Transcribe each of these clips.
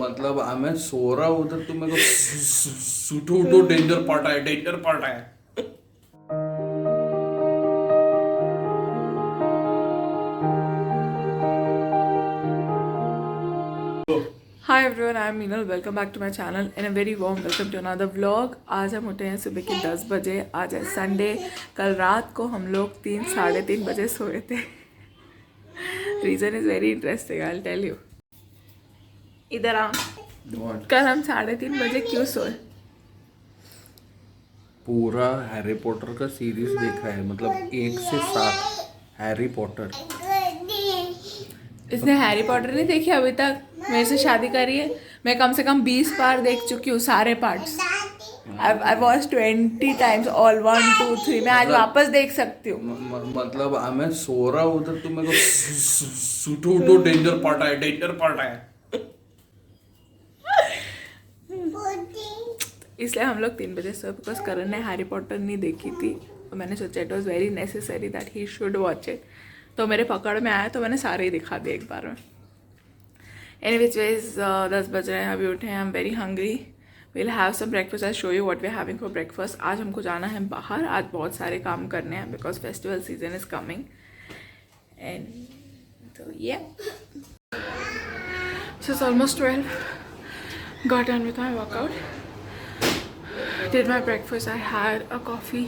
मतलब मैं सो रहा हूँ उधर, तुम मेरे को उठो, डेंजर पार्ट है। Hi everyone, I am Meenal. Welcome back to my channel and a very warm welcome to another vlog. आज हम उठे हैं सुबह के 10 बजे। आज है संडे। कल रात को हम लोग 3-3:30 बजे सोए थे। Reason is very interesting, I will tell you. इधर आ। कल हम 3:30 बजे क्यों सोए? पूरा हैरी पॉटर का सीरीज देखा है, मतलब 1 से 7 हैरी पॉटर। इसने हैरी पॉटर नहीं देखी अभी तक? मेरे से शादी करी है, मैं कम से कम 20 बार देख चुकी हूँ सारे parts. I watch 20 times all 1, 2, 3। मैं आज वापस देख सकती हूँ। मतलब मैं सो रहा हूँ उधर, तुम मेरे को उठो, डेंजर पार्ट है। इसलिए हम लोग 3 बजे सोए, बिकॉज करण ने हैरी पॉटर नहीं देखी थी और मैंने सोचा it was very necessary that he should watch it. तो मेरे पकड़ में आया तो मैंने सारे ही दिखा दिए एक बार में। एनीवेज 10 बज रहे हैं, अभी उठे हैं। I am very hungry. We'll have some breakfast. I show you what we are having for breakfast. आज हमको जाना है बाहर। आज बहुत सारे काम करने हैं because festival season is coming and तो ये it's almost 12। Got done with my workout, did my breakfast. I had a coffee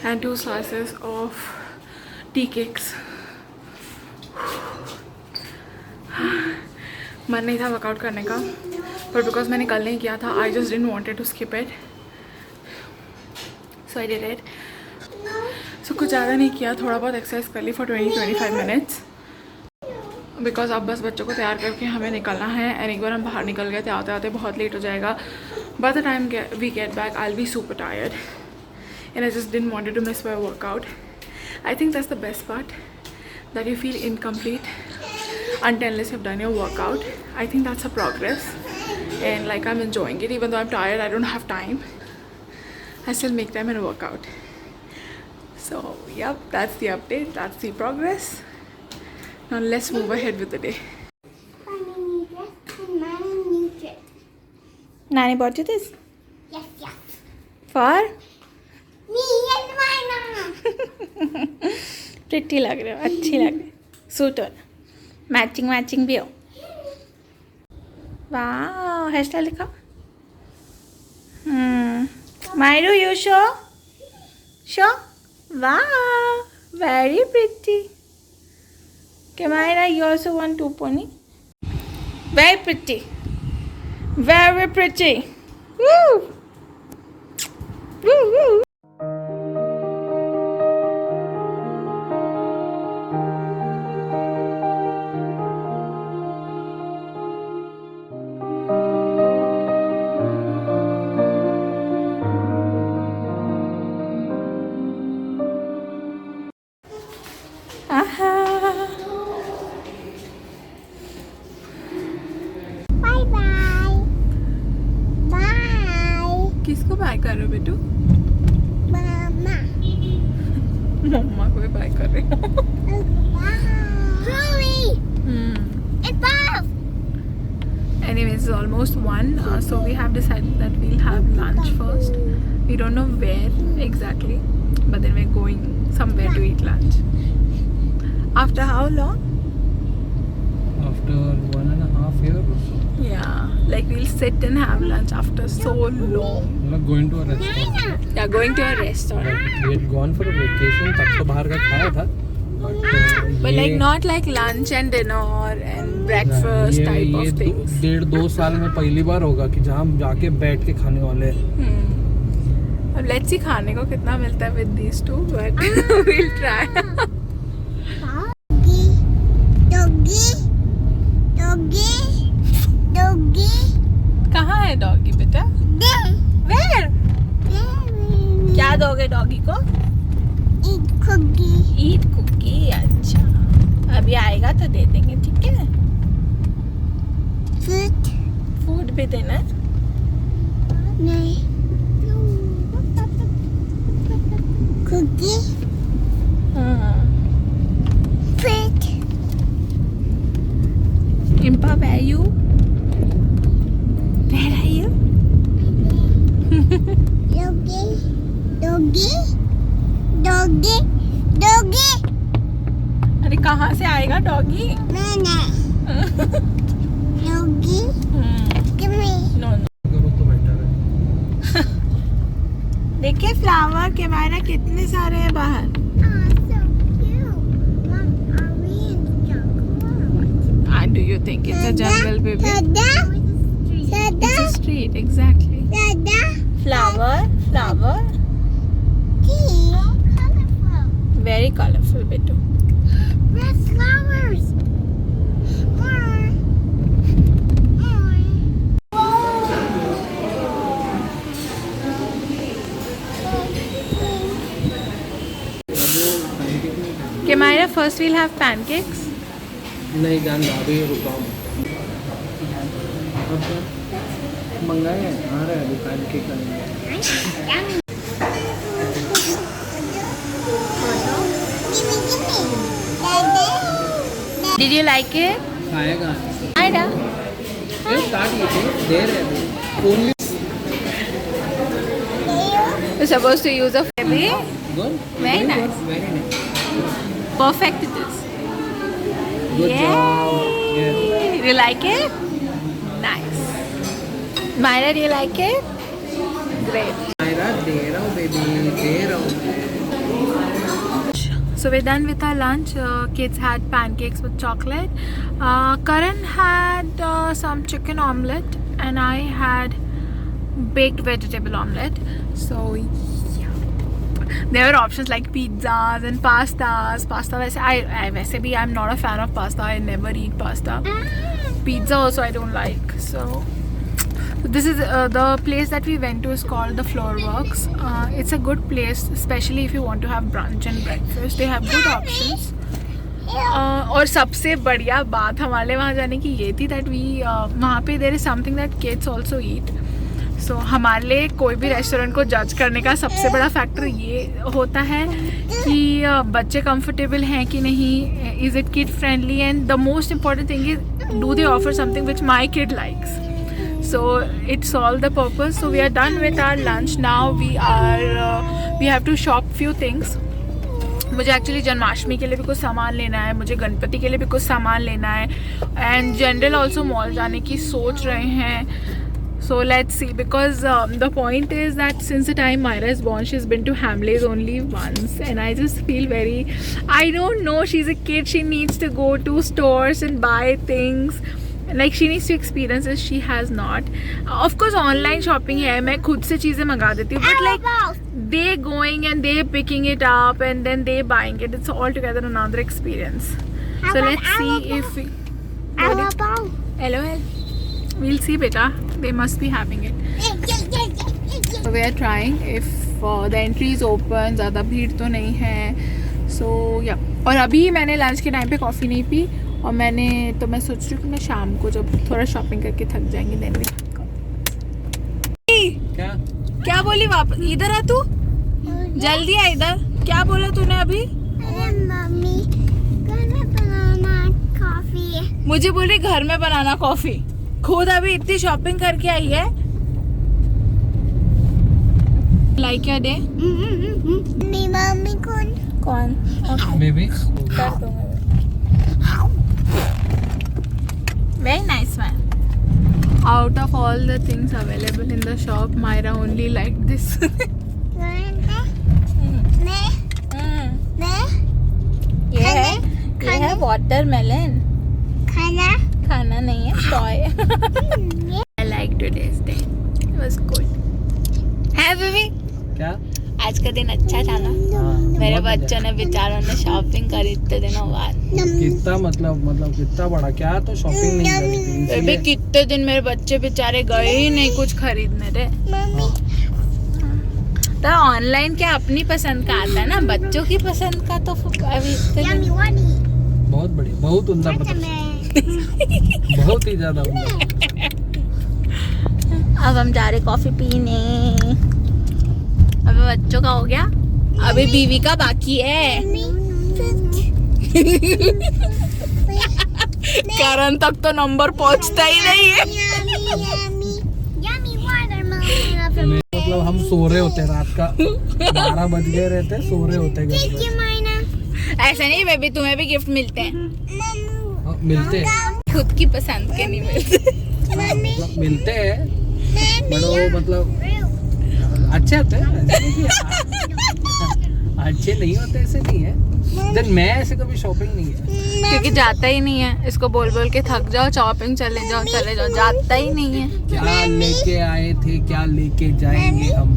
and 2 slices of tea cakes. मन नहीं था वर्कआउट करने का, बट बिकॉज मैंने कल नहीं किया था, I just didn't wanted to skip it, so I did it. So कुछ ज़्यादा नहीं किया, थोड़ा बहुत एक्सरसाइज कर ली फॉर 20-25 मिनट्स, बिकॉज अब बस बच्चों को तैयार करके हमें निकलना है। एंड एक बार हम बाहर निकल गए थे, आते आते बहुत लेट हो जाएगा। By the time we get back, I'll be super tired, and I just didn't want to miss my workout. I think that's the best part, that you feel incomplete until unless you've done your workout. I think that's a progress, and like I'm enjoying it. Even though I'm tired, I don't have time, I still make time and work out. So yep, that's the update, that's the progress. Now let's move ahead with the day. Nani bought you this? Yes. For? Me and mine. Pretty लग रहे हो, अच्छी लग रही, suit हो, matching भी हो। वाह, हेयर स्टाइल दिखाओ। मायरू यू शो वाह, very pretty. Okay, Myra, you also want 2 pony? Very pretty. Very pretty. Woo! Woo woo. Aha. किसको बाय कर रहे हो बेटू? Mama. मम्मा को भी बाय कर रहे हो। Hurry. It's off. Anyways, it's almost 1, so we have decided that we'll have lunch first. We don't know where exactly, but then we're going somewhere to eat lunch. After how long? After 1.5 years or so. Yeah, like we'll sit and have lunch after so long. मतलब going to a restaurant. Yeah, going to a restaurant. Like we had gone for a vacation, तब तो बाहर का खाया था. But like not like lunch and dinner and breakfast type of things. 1.5-2 साल में पहली बार होगा कि जहाँ हम जाके बैठ के खाने वाले हैं. अब let's see खाने को कितना मिलता है with these two, but we'll try. Doggy. कहाँ है डॉगी बेटा? Where? क्या दोगे डॉगी को? Eat cookie. ईट कुकी। अच्छा, अभी आएगा तो दे देंगे, ठीक है? फूड भी देना। नहीं. Cookie. Food. Impa, where you? Doggy. Doggy. Doggy. अरे कहाँ से आएगा doggy? Nana. Doggy. Give me. No no. करो तो बेटर है। देखिए फ्लावर के मायना कितने सारे हैं बाहर। Oh, so cute. Mom, are we in the jungle? And do you think it's a jungle, baby? Dada. It's Dada. a street, exactly. Dada. Flower, flower, Tea. Colorful. very colorful, betu. Red flowers. More. More. Okay, Myra, first we'll have pancakes. नहीं जान रहा अभी रुका हूँ। मंगाए हैं, आ रहा है दुकान के करेंगे। Did you like it? खाएगा। Myra. स्टार्ट ये दे रहे हैं only. You're supposed to use a baby. Good. Very nice. Very nice. Perfect it is. Good Yay. job. Yes. You like it? Nice. Myra, do you like it? Great. Myra, दे रहा हूँ baby, दे रहा हूँ। So we're done with our lunch. Kids had pancakes with chocolate. Karan had some chicken omelette and I had baked vegetable omelette. So yeah, there were options like pizzas and pastas. Pasta, I I'm not a fan of pasta. I never eat pasta. Pizza also I don't like. So this is the place that we went to is called the Floor Works. It's a good place, especially if you want to have brunch and breakfast. They have good options. और सबसे बढ़िया बात हमारे वहाँ जाने की ये थी that we वहाँ पे there is something that kids also eat. So हमारे लिए कोई भी रेस्टोरेंट को जज करने का सबसे बड़ा फैक्टर ये होता है कि बच्चे कंफर्टेबल हैं कि नहीं, is it kid friendly, and the most important thing is do they offer something which my kid likes. So it solved the purpose. So we are done with our lunch. Now we have to shop few things. मुझे actually Janmashtami के लिए भी कुछ सामान लेना है, मुझे गणपति के लिए भी कुछ सामान लेना है, एंड जनरल ऑल्सो मॉल जाने की सोच रहे हैं. So let's see, because the point is that since the time Myra is born, she's been to Hamleys only once, and I just feel very, I don't know, she's a kid, she needs to go to stores and buy things. Like she needs to experience this, she has not. Of course online shopping है, मैं खुद से चीज़ें मंगा देती हूँ, but like they going and they picking it up and then they buying it, it's altogether another experience. So let's see if we... LOL. We'll see beta, they must be having it. So we are trying if the entry is open, ज़्यादा भीड़ तो नहीं है. So yeah. और अभी मैंने lunch के time पे कॉफ़ी नहीं पी, और तो मैं सोच रही हूँ कि मैं शाम को जब थोड़ा शॉपिंग करके थक जाएंगे देन भी. क्या बोली वापस? इधर आ तू, जल्दी आ इधर. क्या बोला तूने अभी? मम्मी घर में बनाना कॉफी. मुझे बोली घर में बनाना कॉफी. खुद अभी इतनी शॉपिंग करके आई है. लाइक क्या डे? मम्मी कौन बेबी कर दूंगा. Very nice man. Out of all the things available in the shop, Myra only liked this. ये है watermelon. खाना नहीं है, toy. I like today's day. It was good. है बेबी? क्या? आज का दिन अच्छा था ना? मेरे बहुत बच्चों ने बेचारों ने शॉपिंग करी इतने दिनों बाद. कितना मतलब कितना बड़ा, क्या तो शॉपिंग नहीं करी थी बेबी इसलिए। कितने दिन मेरे बच्चे बेचारे गए ही नहीं कुछ खरीदने रे. तो ऑनलाइन क्या अपनी पसंद का आता है ना, बच्चों की पसंद का तो अभी बहुत बढ़िया, बहुत उम्दा प्रदर्शन, बहुत ही ज्यादा उम्दा. अब हम जा रहे कॉफी पीने. अभी बच्चों का हो गया, अभी बीवी का बाकी है. करण तक तो नंबर पहुंचता ही नहीं है. मतलब हम सो रहे होते रात का 12 बज गए रहते, सो रहे होते घर Thank you, में। Mina. ऐसा नहीं बेबी, तुम्हें भी गिफ्ट मिलते हैं, हाँ, मिलते हैं, खुद की पसंद के नहीं मिलते। मतलब मिलते हैं, बट वो मतलब अच्छे होते हैं, ऐसे नहीं कि अच्छे नहीं होते, ऐसे नहीं है। देन मैं ऐसे कभी शॉपिंग नहीं है। क्योंकि जाता ही नहीं है, इसको बोल बोल के थक जाओ, शॉपिंग चले जाओ चले जाओ, जाता ही नहीं है। क्या लेके आए थे, क्या लेके जाएंगे हम।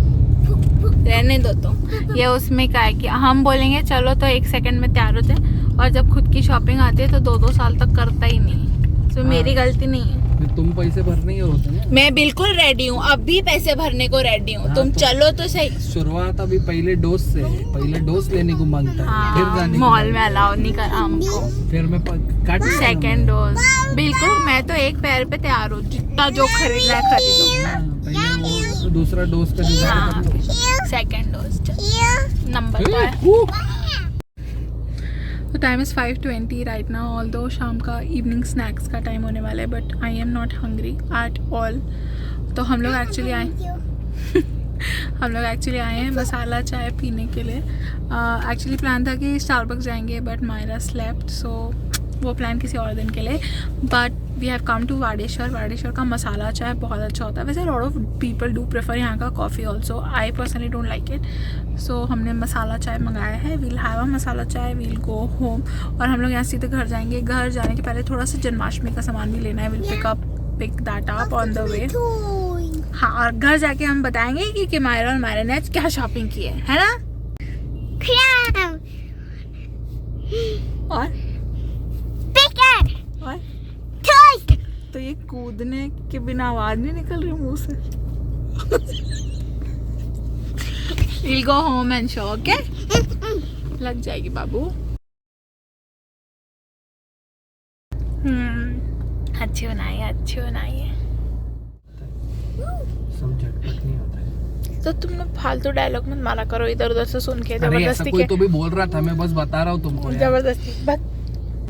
रहने दो तो, ये उसमें क्या है कि हम बोलेंगे चलो तो 1 सेकंड में तैयार होते हैं, और जब खुद की शॉपिंग आती है तो 2-2 साल तक करता ही नहीं। तो मेरी गलती नहीं है, तुम पैसे भरने ही होते हैं। मैं बिल्कुल रेडी हूँ, अब भी पैसे भरने को रेडी हूँ। हाँ, तुम तो चलो तो सही। शुरुआत अभी पहले डोज से, पहले डोज लेने को मांगता है, फिर जाने को मॉल मांगता में है। अलाउ नहीं करा हमको। फिर मैं काट सेकेंड डोज बिल्कुल, मैं तो एक पैर पे तैयार हूँ, जितना जो खरीदना है खरीदो। पहले वो दूसरा डोज का जुगाड़ कर लो। Second dose Here. नंबर तो है। Woo! तो time is 5:20 right now, all दो शाम का इवनिंग स्नैक्स का टाइम होने वाला है, but I am not hungry at all. तो हम लोग एक्चुअली आए हैं मसाला चाय पीने के लिए। एक्चुअली प्लान था कि स्टारबक्स जाएंगे, बट मायरा स्लेप्ट, सो वो प्लान किसी और दिन के लिए। But we have come to Wadeshwar का मसाला चाय बहुत अच्छा होता है। वैसे lot of people do prefer यहाँ का coffee also, I personally don't like it. So हमने मसाला चाय मंगाया है, वील हैव अ मसाला चाय, वील गो होम। और हम लोग यहाँ सीधे घर जाएंगे। घर जाने के पहले थोड़ा सा जन्माष्टमी का सामान भी लेना है, will pick that up on the way. Toy. हाँ, और घर जाके हम बताएंगे कि मायरा और मायरा ने आज क्या शॉपिंग की है ना। Clown. और Bigger. और Toy. तो ये कूदने के बिना आवाज नहीं निकल रही मुंह से। We'll go home and show, okay? लग जाएगी बाबू। अच्छी बनाई है। सब झटपट नहीं होता है। तो तुम लोग फालतू डायलॉग मत मारा करो इधर उधर से सुन के, अरे ऐसा जबरदस्ती कोई के। तो भी बोल रहा था, मैं बस बता रहा हूँ तुमको यार। जबरदस्ती बस,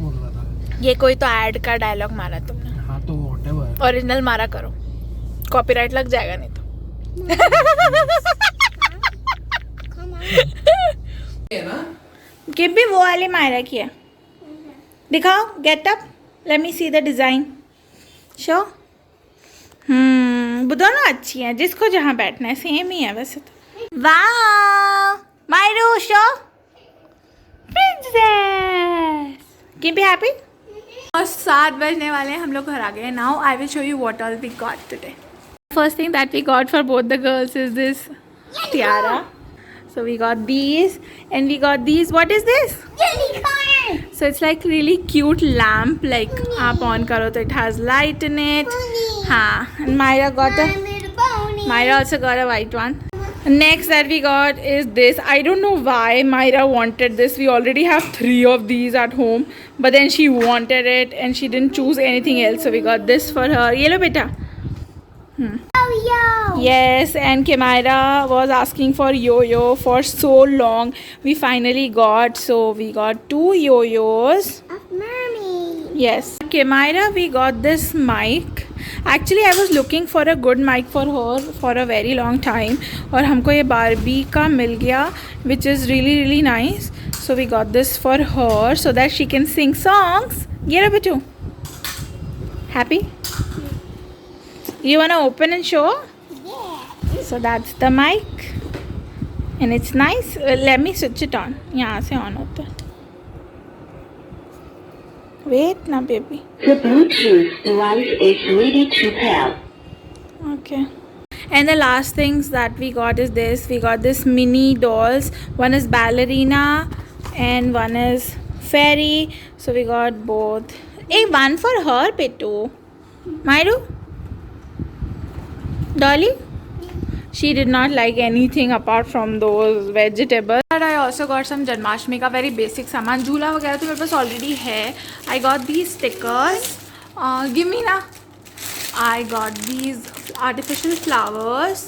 बोल रहा था। ये कोई तो ऐड का डायलॉग मारा तुमने, हाँ तो व्हाटएवर। ओरिजिनल मारा करो, कॉपीराइट लग जाएगा नहीं तो। Come on. गिव भी वो वाली मायरा की है, दिखाओ, get up, let me see the design, show. दोनों अच्छी हैं, जिसको जहाँ बैठना है सेम ही है वैसे तो। वाह मायरू, शो प्रिंसेस, कीप हैप्पी। और 7 बजने वाले हैं, हम लोग घर आ गए हैं। Now I will show you what all we got today. First thing that we got for both the girls is this tiara. So we got these and we got these. What is this? Unicorn. So it's like really cute lamp. Like आप on करो तो it has light in it. हाँ. And Myra got a. I'm little pony. Myra also got a white one. Next that we got is this. I don't know why Myra wanted this. We already have 3 of these at home, but then she wanted it and she didn't choose anything else. So we got this for her. Ye lo beta. Oh, yo. Yes, and Kimaira was asking for yo-yo for so long. We finally got, so we got 2 yo-yos. Of mommy. Yes. Kimaira, we got this mic. Actually, I was looking for a good mic for her for a very long time. और हमको ये Barbie का मिल गया, which is really really nice. So we got this for her so that she can sing songs. Get up, Bitu. Happy? You wanna open and show? Yeah. So that's the mic and it's nice. Let me switch it on. यहाँ से on होता है. Wait ना baby. The Bluetooth device is ready to pair. Okay. And the last things that we got is this. We got this mini dolls. One is ballerina and one is fairy. So we got both. Hey, one for her, Pitu. Myru? Dolly? She did not like anything apart from those vegetables. But I also got some Janmashtami का very basic सामान. झूला वगैरह तो मेरे पास already है. I got these stickers. Give me ना. I got these artificial flowers.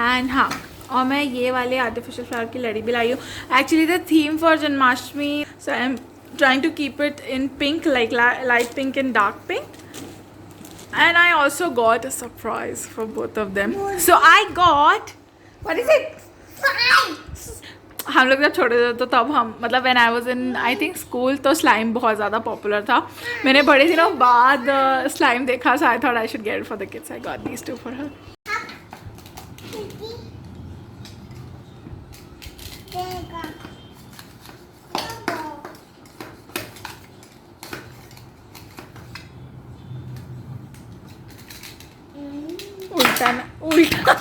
And हाँ, और मैं ये वाले artificial flower की लड़ी भी लाई हूँ. Actually the theme for Janmashtami, so I'm trying to keep it in pink, like light pink and dark pink. And I also got a surprise for both of them. So I got What is it? हम लोग जब छोटे थे तो तब हम मतलब when I was in I think school तो स्लाइम बहुत ज़्यादा पॉपुलर था. मैंने बड़े दिनों बाद स्लाइम देखा, so I thought I should get for the kids. I got these two for her. उल्टा